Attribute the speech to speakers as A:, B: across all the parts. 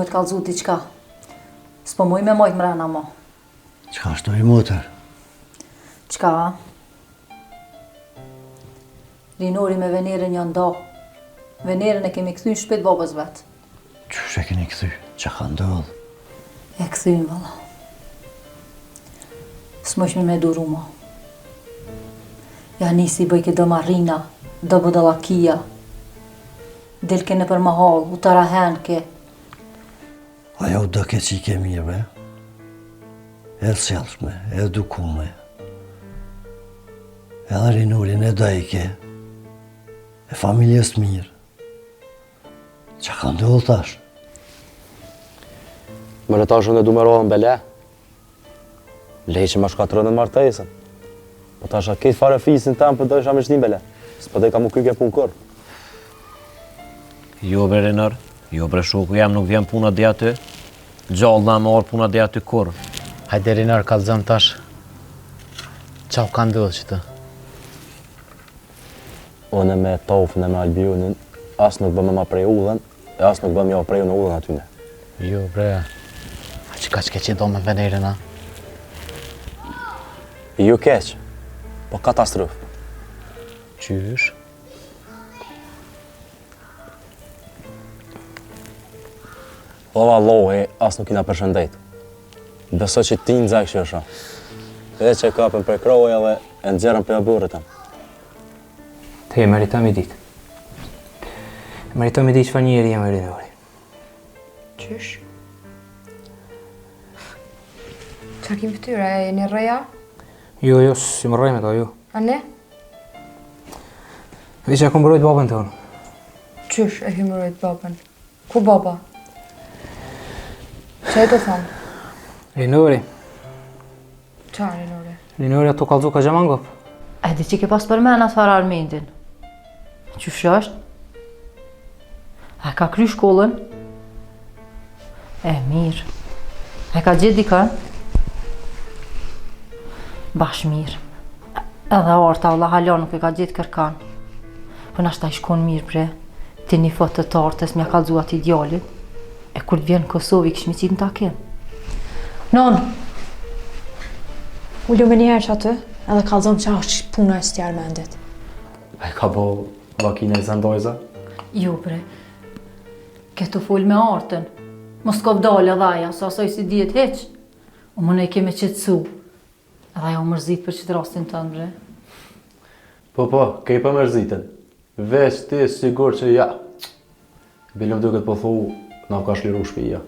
A: të kallëzu t'i qka. S'po muj me mojt mrena mo.
B: Qka shtoj motër?
A: Qka? Rinori me Venerën janë do. Venerën e kemi këthy në shpit babës vetë.
B: Qysh e keni këthy? Qa ka ndodh?
A: E këthym, valla. S'mëshmi me duru mo. Ja nisi bëjke do marrina, do budalakia. Delke në për mahal, u të rahenke.
B: Ajo do ke që i ke mirë, bre. E sjellshme, e edukume. Edhe Rinorin e dajke. E familjes mirë. Qa ka ndodhë tash?
C: Më në tash unë e du me rohën bele. Lej që ma shkatërën e martesën. Po tash a ketë fare fisin tem për do isha me shtim bele. S'po dhe ka mu kyke pun kër.
D: Jo bre Renar, jo bre shoku jam nuk vjen puna dhe aty. Gjallë na me orë puna dhe aty kur.
E: Hajde Renar, kallëzëm tash. Qa u ka ndodhë që të?
C: Unë me Tofën e me Albionin, as nuk bëmë ma prej udhen, e as nuk bëmë ja prej në udhen atyne.
E: Jo bre, a që ka që ke që do me Venerën, a?
C: Jo keq, po katastrof.
E: Qysh?
C: O vallohi, as nuk i na përshëndet. Besoj që ti në zakë që është. Edhe që e kapën për kroja dhe e nxerën për burrit tam.
F: Te meritam i ditë. Meritam i ditë që fa njeri jam e Rinori.
G: Qysh? Qa kim pëtyra, e një rëja?
F: Jo, si më rrejme ta, jo.
G: A ne?
F: Dhe që e kom bërojt babën të unë.
G: Qysh e hymërojt babën? Ku baba? Qa e të thamë?
F: Rinori.
G: Qa Rinori?
F: Rinori ato kallëzu ka gjaman gop.
A: E di që ke pas përmen atë fara Armendin. Qysh është? E ka kry shkollën? E mirë. E ka gjithë dikën? Bash mirë. Edhe arta valla hala nuk e ka gjithë kërkan. Po nashta i shkon mirë bre. Ti një fotë të tartës mja kallëzu ati djalit. E kur t'vjen në Kosovë i kishmi qitë në takim. Non!
H: Ullu me njerë që aty, edhe kallëzëm që është puna e së tjerë mendit.
F: A ka bo vakine e zandojza?
A: Jo bre. Këtu full me artën. Mos kop dalë edhe aja, sa asoj si dihet heq. O më ne keme qetësu. Edhe aja u mërzit për qëtë rastin tënë bre.
I: Po, kej pa mërzitën. Veç ti sigur që ja. Bilov duket po thu, na ka shliru shpija.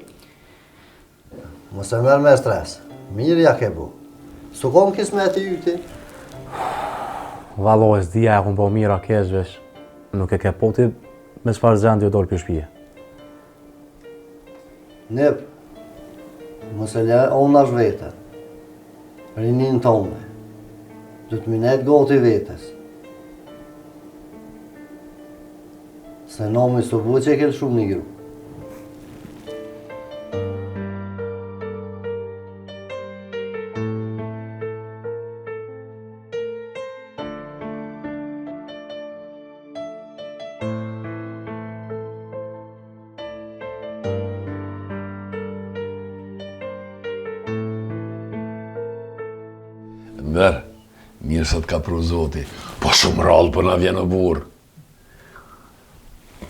B: Mos e merë me stres. Mirë ja ke bu. Su kom kismeti yti?
I: Valoj, s'dija e kun po mira kesh vesh. Nuk e ke poti me çfarë zëndi o dolë për shpije.
B: Nip, mos e le onash vetën. Rinin tonë. Du të minet goti vetës. Se nomi së bu që e kelë shumë një gru.
J: Mërë, mirë sot ka pru zoti, po shumë rallë për na vjen o burë.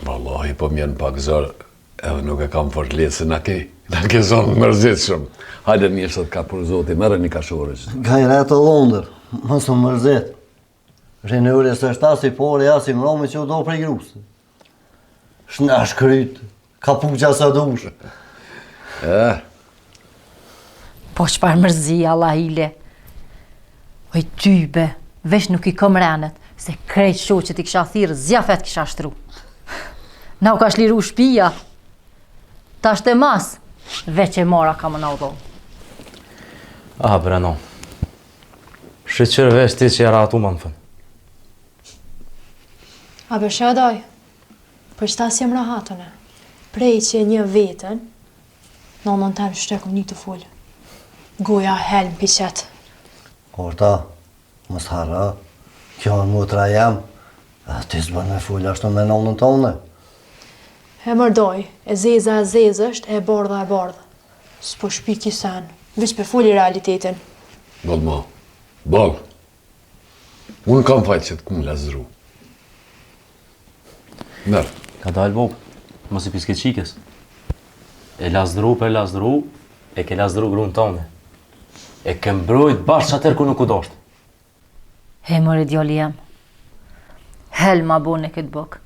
J: Wallahi, po mjenë pak zërë, edhe nuk e kam fort letë se na ke zonë mërzit shumë. Hajde mirë sot ka pru zoti, mërë një kashorës.
B: Gajre të Londër, mos më mërzit. Rinori së shtasi por e asim romi që u do prej grusë. Shna shkryt, ka puqa sa dush.
A: Po çfarë mërzi, Allah hile. Oj tybe, vesh nuk i kom renet, se krejt shoqet i kisha thirë, zjafet kisha shtru. Na u ka shliru shpia. Ta shte mas, veç e mora ka më na u dhonë.
F: Brano. Shqyqër vesh ti që e ratu më në fënë.
H: Shadaj, për qëta si më rahatëne, prej që një vetën, nonën temë shtekum një të full. Goja helm pishet.
B: Orta, mos harra, kjo në mutra jam, ti s'bën me full ashtu me nonën tonë.
H: E mërdoj, e zeza është, e bardha. S'po shpi kisen, veç për fuli realitetin.
J: Bol ma, bol. Unë kam fajtë që të kumë lazëru. Nërë.
F: Ka dalë bobë, mos i piske qikës. E lazdru për lazdru, e ke lazdru grunë tone. E ke mbrojt bashkë atër ku nuk u doshtë.
A: He mërë djali jam. Hel ma bone këtë bëk.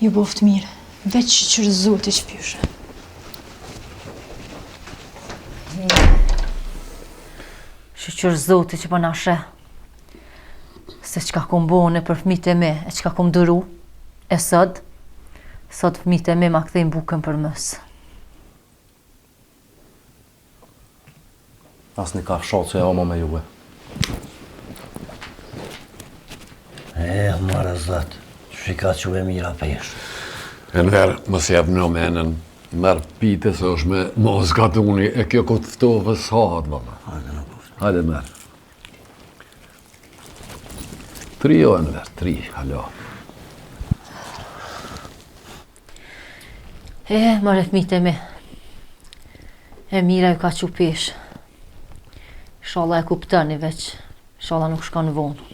H: Ju boft mirë, veç që rëzoti që pyshe.
A: Shqyr zoti që përna shë. Se qka kom bone për fmit e me, e qka kom dëru, e sot fmit e me ma kthejnë bukën për mësë.
F: As një ka shotë që e oma me juve.
B: Marë zëtë, shika që e mira peshë.
J: E nërë, mos jep në menën, nërë pite se është me mos gatuni, e kjo këtë ftovë sahat, valla. Hajde nërë. 3 jo e nërë, 3, halo.
A: Mare fmit e me. E mira ju ka që peshë. Shala e kuptëni veç, shala nuk shka në vonë.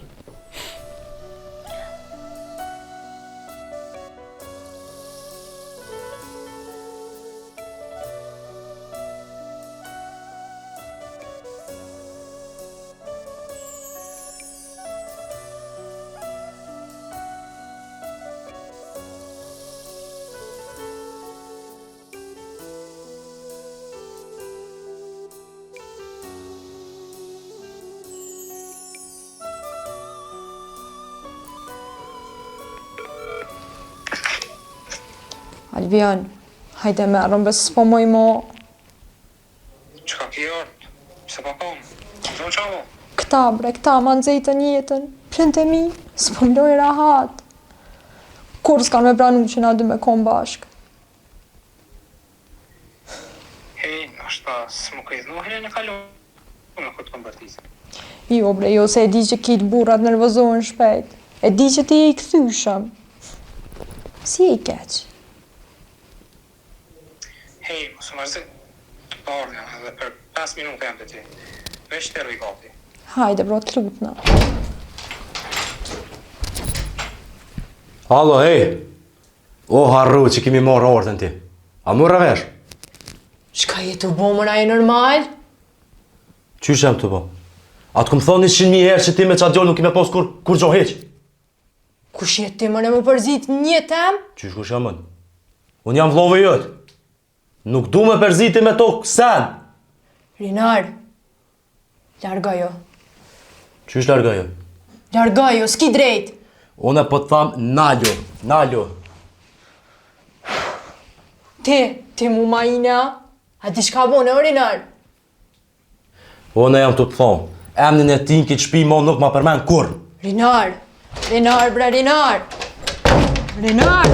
G: Albion, hajde merëm, bes s'po moj mo.
K: Qka ki orët? Se pa kom? Zonë qamo?
G: Këta bre, këta ma nëzejtën jetën. Printe mi, s'po mloj rahat. Kur s'kan me pranu që na dy me kom bashk.
K: Hej, nashta, s'mu këjtë nuhin e në kalu në këtë konvertizë.
G: Jo bre, jo se e di që kitë burrat nervozohen shpejt. E di që ti e i këthyshëm. Si e i keq?
K: Hej, mos më mërzit të bardhja edhe për 5 minutë jam të ti. Veç të erë i gati.
G: Hajde bro, të lutna.
F: Halo, hej! O, harru që kimi morë orëtën ti. A mërë vesh?
H: Shka je të bo mëra e normal?
F: Qysh jam të bo? A të këmë thonë 100.000 herë që ti me qatë gjollë nuk kime posë kur gjo heq?
H: Kush je ti mëre më përzit një tem?
F: Qysh kush jam mën? Unë jam vlove jëtë. Nuk du me përziti me tokë sen.
H: Rinar, larga jo.
F: Qysh larga jo?
H: Larga jo, s'ki drejt.
F: Unë po të thamë naljo.
H: Ti mu ma ina, a di shka bone, o Rinar?
F: Unë jam të thonë, emnin e tin këtë shpi mo nuk ma përmen kur.
H: Rinar, bre, Rinar. Rinar,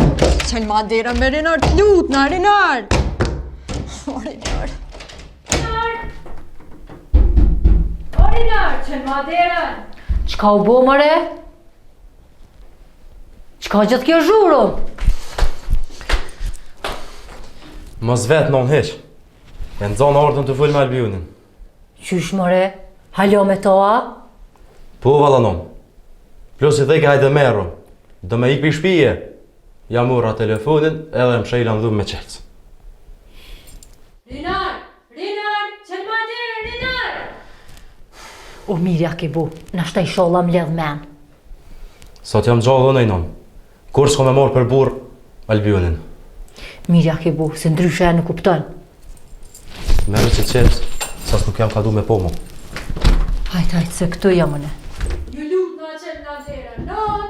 H: qënë ma dera me Rinar, të lutna, Rinar. O Rinar, qënë ma dera.
A: Qka u bo mëre? Qka gjithë kjo zhuru?
F: Mos vetë non heq. E në zonë ordën të vull me Albionin.
A: Qysh mëre? Halo me toa?
F: Po valla non. Plus i theke hajde merru. Do me ikpi shpije. Jam ura telefonin edhe më shejla në dhumë me qelës.
H: Rinar, qënë ma dera, Rinar.
A: O mirja ki bu, nashta i sholla m'ledh men.
F: Sot jam gjallë dhe nejnon. Kur s'ko me morë për burë Albionin.
A: Mirja ki bu, se ndryshe e në kupton.
F: Mere që qelës, sas nuk jam ka du me pomo.
A: Hajt, se këtu jam mëne.
H: Ju lut nga qënë ma dera, non.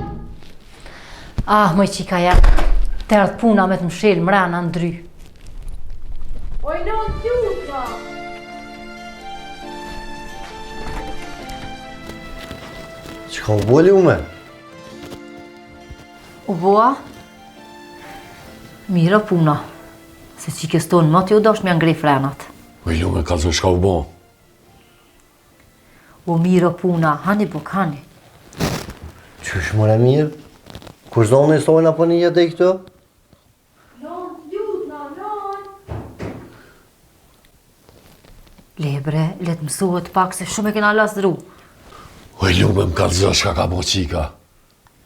A: Mëj qika ja, të erdh puna me të mshel mrena ndry.
H: Oj, non, t'lut nga.
B: Qka u boli u me?
A: U boa? Mira puna. Se qikës tonë më t'ju dosh m'ja ngrej frenat.
J: O i lume, ka zë shka u bo.
A: O mira puna, hani buk, hani.
B: Qysh mëre mirë? Kur zonë i sojnë apo një jetë e këto?
A: let mësohet pak se shumë e kena lasdru.
J: O i lume më kalëzë shka ka bo qika.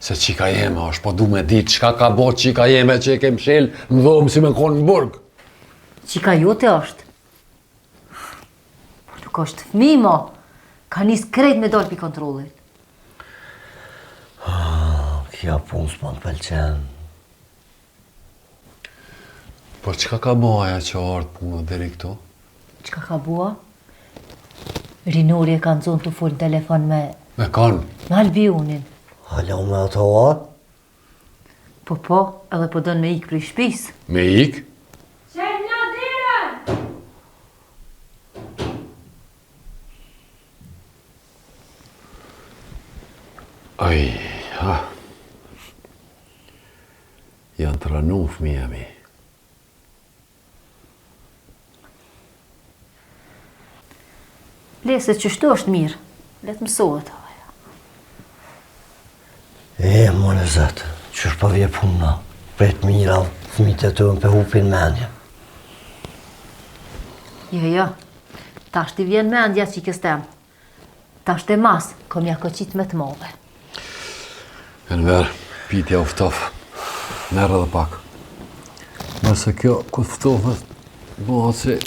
J: Se qika jeme është, po du me ditë shka ka bo qika jeme që e kem shel në dhomë si me konë në burg.
A: Qika jote është. Por nuk është fëmi, mo. Ka njës krejt me dollë pi kontrolit.
B: Kja punë s'ma të pëlqen.
J: Po qka ka bo aja që ardë punë deri këtu?
A: Qka ka bua? Rinori e kanë zonë të full në telefon me...
J: Me kanë?
A: Me Albionin.
B: Hala me ato atë?
A: Po, edhe po dënë me ikë prej shpis.
J: Me ikë?
H: Qenë nga dirën!
J: Aj, ha. Janë të ranu fëmija mi.
A: Lese që shtu është mirë. Letë mësohet.
B: More zëtë, qësh pa vje puna. Pret mira, fëmijët e tënë për hupin mendje.
A: Jo. Tash t'i vjen mendja që i këstem. Tash të mas, kom ja koqit me të move.
J: Enver, pitja uftof. Merë edhe pak. Nëse kjo, ku ftofët, bëhat si...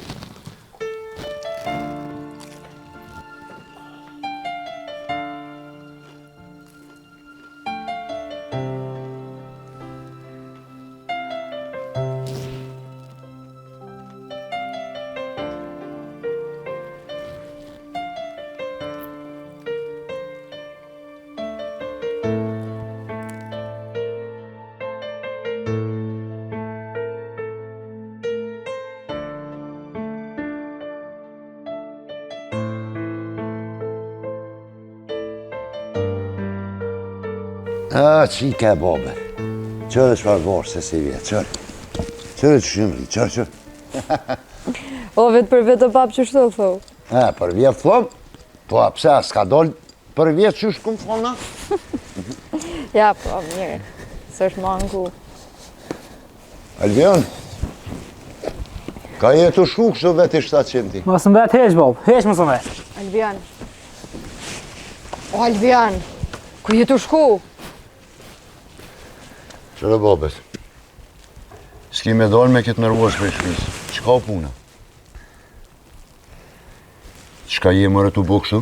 L: Qika e babe. Qërë që varë se si vjetë, qërë. Qërë që shimri, qërë.
G: O, vetë për vetë papë që shto, thou?
L: Për vjetë thom, po pse s'ka dollë për vjetë që shkum thona?
G: Ja, po, mirë. Së është mangu.
L: Albion, ka jetu shku kështu vetë i 700.
E: Mos më bet heq, Bob. Heq më së me.
G: Albion. O, Albion, ku jetu shku?
L: Qërë babet, s'ki me dollë me këtë nërvosh për shpisë. Qka o puna? Qka je mërë të bo kështu?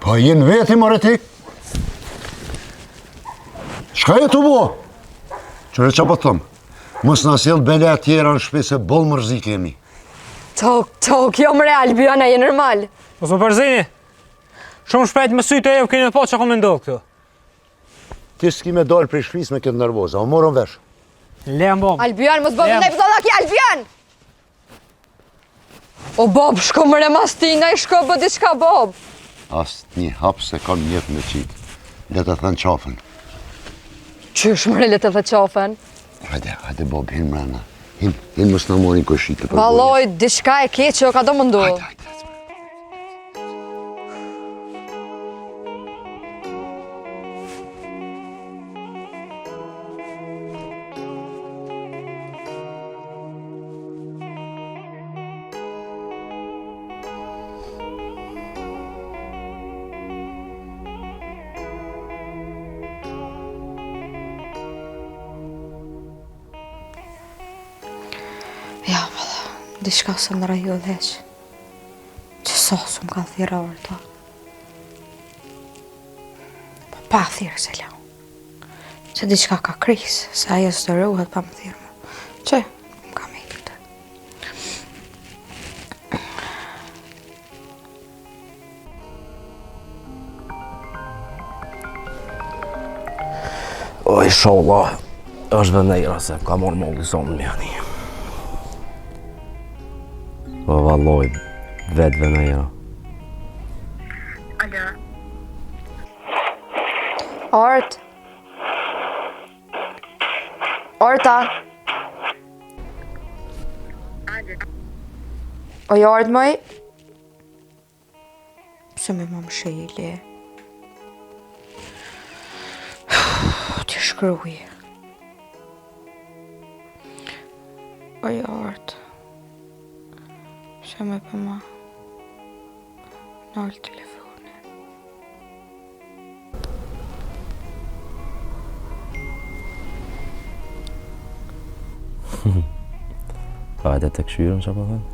L: Pa jenë veti mërë ti? Qka je të bo? Qërë që po të thëmë? Mësë nësjel bele atjera në shpisë e bolë mërzi kemi.
G: Tok, jo mre, Albion, e je normal.
E: Mos më përzini. Shumë shpejt më sytë e ju keni në po që ka me ndohë këtu.
L: Ti s'ki me dollë për shpisë me këtë nërvoza, o morën vesh.
E: Lehem, Bob.
G: Albion, mos bëvë ndaj pëtë ki, Albion! O, Bob, shko mëre mas tina, i shko bë diçka, Bob.
L: Asë një hapë se kam jetë me qitë. Le të thënë qafën.
G: Qysh mëre le të thë qafën?
L: Hajde, Bob, hinë mrena. Hinë mos në morin këshitë për
G: Valoj, diçka e ke që o ka do më ndohë.
L: Hajde.
H: Ja, valla, diçka se më rajo dheq. Që sa su më ka thira orë ta. Pa thirë se lau. Që diçka ka krisë, se ajo së të rruhet pa më thirë mu. Që, më ka me i këtë.
D: O, inshallah, është vënejra se ka morë molli sonë në mjani. O, valloj, vetë vënejra.
G: Art. Arta. O, jo Art, mëj?
H: Pse me më më shejli? Ti shkruj.
G: O, jo Art. Pse me për ma?
M: Nol telefoni.
C: Hajde të këshyrëm që po thënë.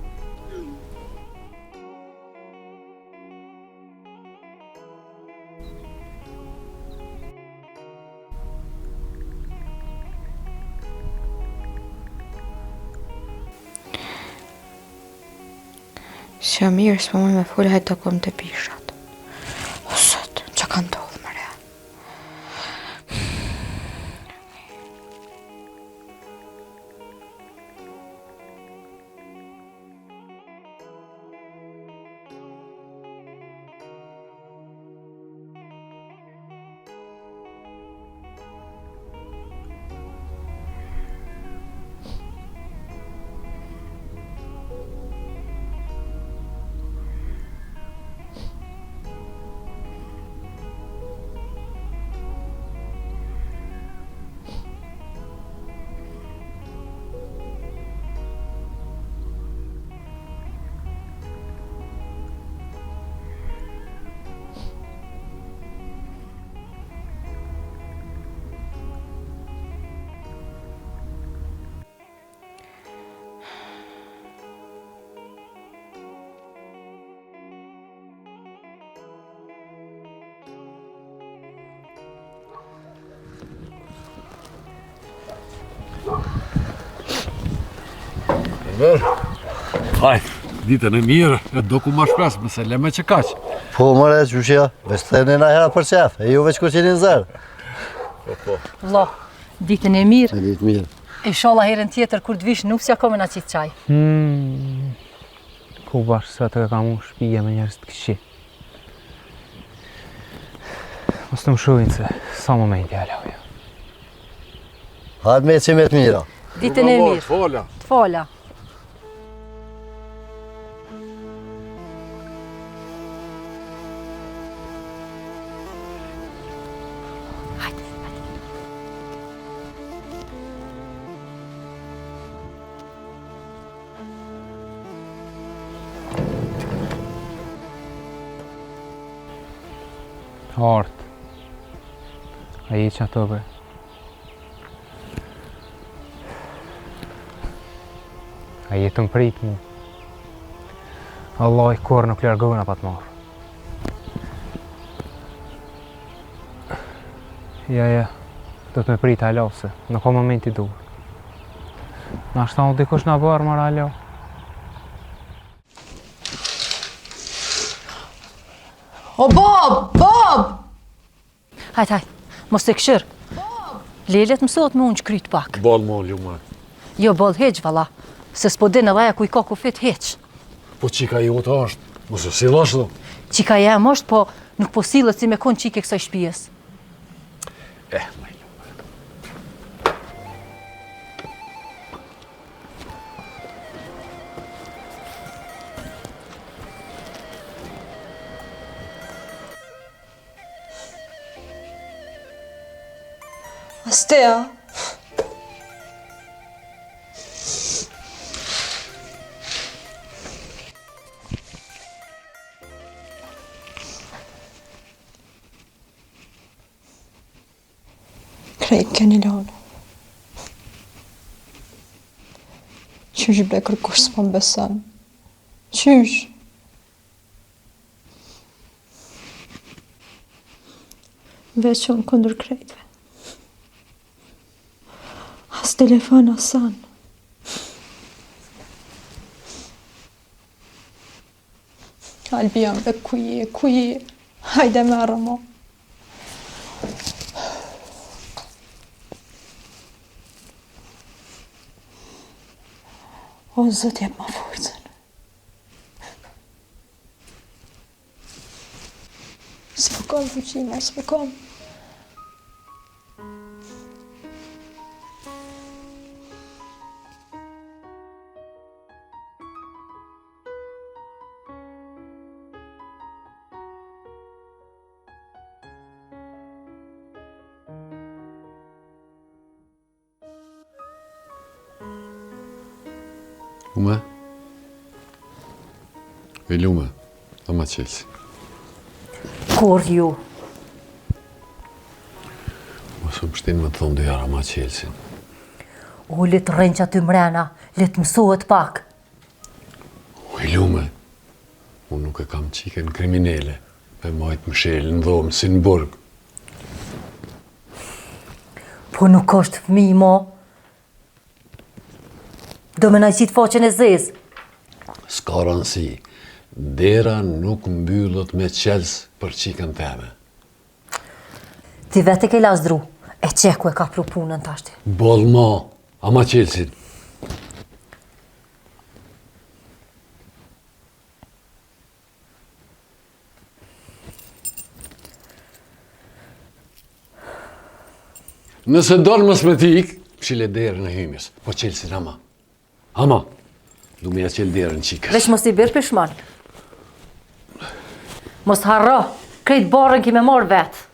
M: Që mirë, s'po më me full, hajtë të kom të pishat. O sot, që ka ndodhë më re?
J: Hajde, ditën e mirë, e do ku ma shpes, mëse leme që kaq.
B: Po, mëre, qyshja, veç të në hera për qef, e ju veç ko qenin zërë.
J: Po.
A: Vlla, ditën e mirë.
B: Ditë mirë.
A: Inshallah herën tjetër kur të vish nusja ka me na qitë qaj.
E: Ku bashkë sa të kam unë shpije me njerës të këshi. Mos të më shuhin se sa momenti aloja.
B: Hajde me që me të mira.
A: Ditën e mirë.
J: Fola.
A: Të fola.
E: Artë. A je që ato bre. A je të më prit mu. Allah i kur nuk lërgona pa të marë. Ja, do të me prit alo se nuk ka momenti dur. Na shtanë dikush na bërë marë alo.
G: O, Bob! Bob!
A: Hajt, mos të këshër. Lelet mësot me unë që kryt pak.
J: Bol mo, ljumë.
A: Jo, bol heq, valla. Se s'po din edhe aja ku i ka kufit heq.
J: Po qika ju të është, mos e sila shdo.
A: Qika jem është, po nuk po silët si me konë qike kësaj shpijes.
J: Ma i ljumë.
G: Astea. Krejt keni lanë. Qysh ble kërkush s'po m'beson. Qysh? Veç unë kundër krejtve. As telefon, as san. Albion, be ku je? Hajde merë mo. O, Zot, jep ma forcën. S'po kom fuqima, s'po kom.
J: Lume? E lume, do ma qelsi.
A: Kur ju?
J: Mos më shtin me thonë dhe jara ma qelsin.
A: O, le të rrenë që aty mrena, le të mësohet pak.
J: O, i lume, unë nuk e kam qiken kriminele, me majtë më shelë në dhomë si në burg.
A: Po nuk është fëmi, mo. Do me najqit faqen e zezë.
J: S'ka rëndësi, dera nuk mbyllët me qels për qiken teme.
A: Ti vete ke lasdru, e qeku e ka pru punën tashti.
J: Bol ma, ama qelsin. Nëse donë mës me tik, pshile derën e hymjes, po qelsin ama. Ama, du me ja qel derën qikës.
A: Veç mos i birë pishman. Mos harro, krejt barën ki me marrë vetë.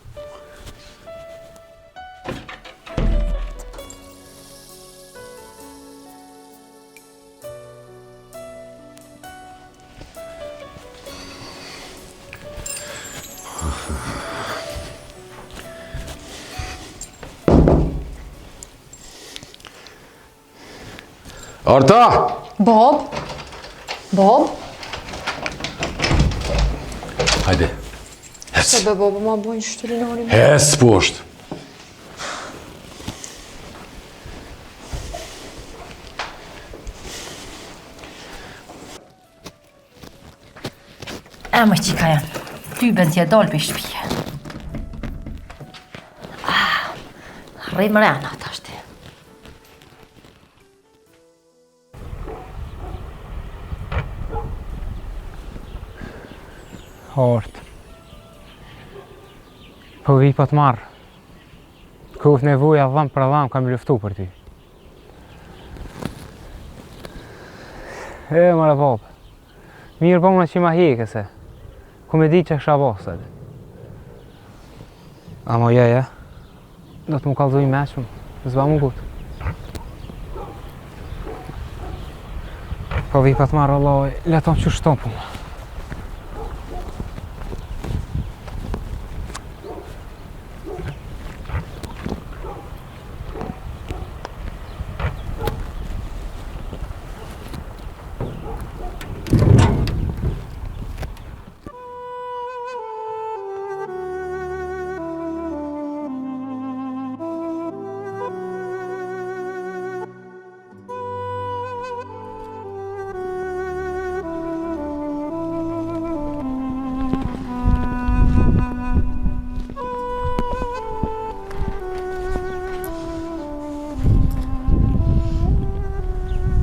J: Arta!
G: Bob? Bob?
J: Hajde,
G: Se be Bob, ma bojnë shtrinorin.
J: hes poshtë.
A: E më qika janë, ty ben t'je dalë për shpije. Rrej mrena tashti.
E: Hort. Po vi po të marrë. Kuf nevoja dham për dham kam luftu për ty. E, mërë Bob. Mirë po më që ma hjekese. Ku me di që kësha bosët. Amo ja. Do të më kalzoj me shumë. Zba më gutë. Po vi po të marrë, Allah, leton që shtopu më.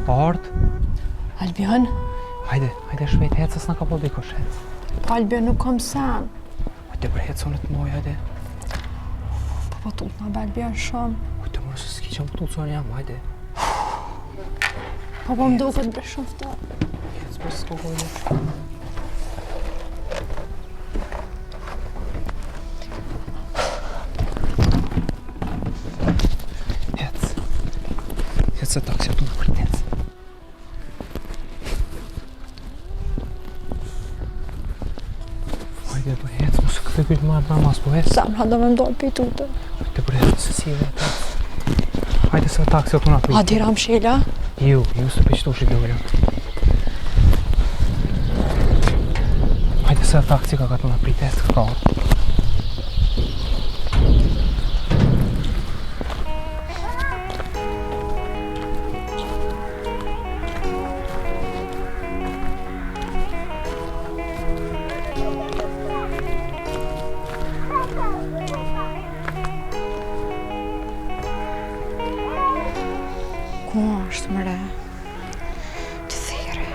E: Art?
H: Albion?
E: Hajde shpejt, hecë s'na ka po dikush, hecë.
H: Po Albion nuk kom sen.
E: Hajde për hecë unë të moj, hajde.
H: Po tullë nga be Albion shumë.
E: Hajde mërë se s'ki që më tullë që jam, hajde.
H: Po më do këtë bre shofta.
E: Hecë për s'ko hojnë. Hecë se taksi atë në për hecë. Hajde për hecë, mos këtë e këtë marrë namas, po hecë.
H: Samra do me mdojnë për tutë.
E: Hajde për hecë, se si dhe të. Hajde se taksi atë në për.
H: A dira më shela?
E: Ju së pëqtu shi dole. Hajde se taksi ka këtë në për hecë, ka.
M: Ku është mëre? Të thire.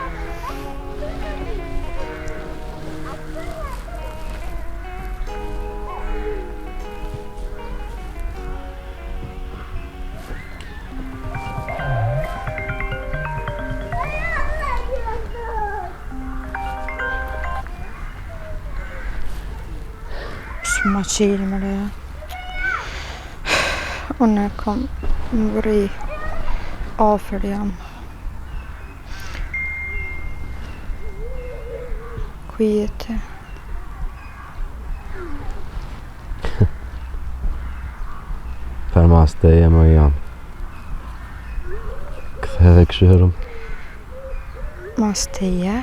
M: S'ma qilë mëre. Unë e kam më vëri. Afer jam. Ku jete?
C: Mas të e më jam. Këthe dhe këshërëm.
M: Mas të je.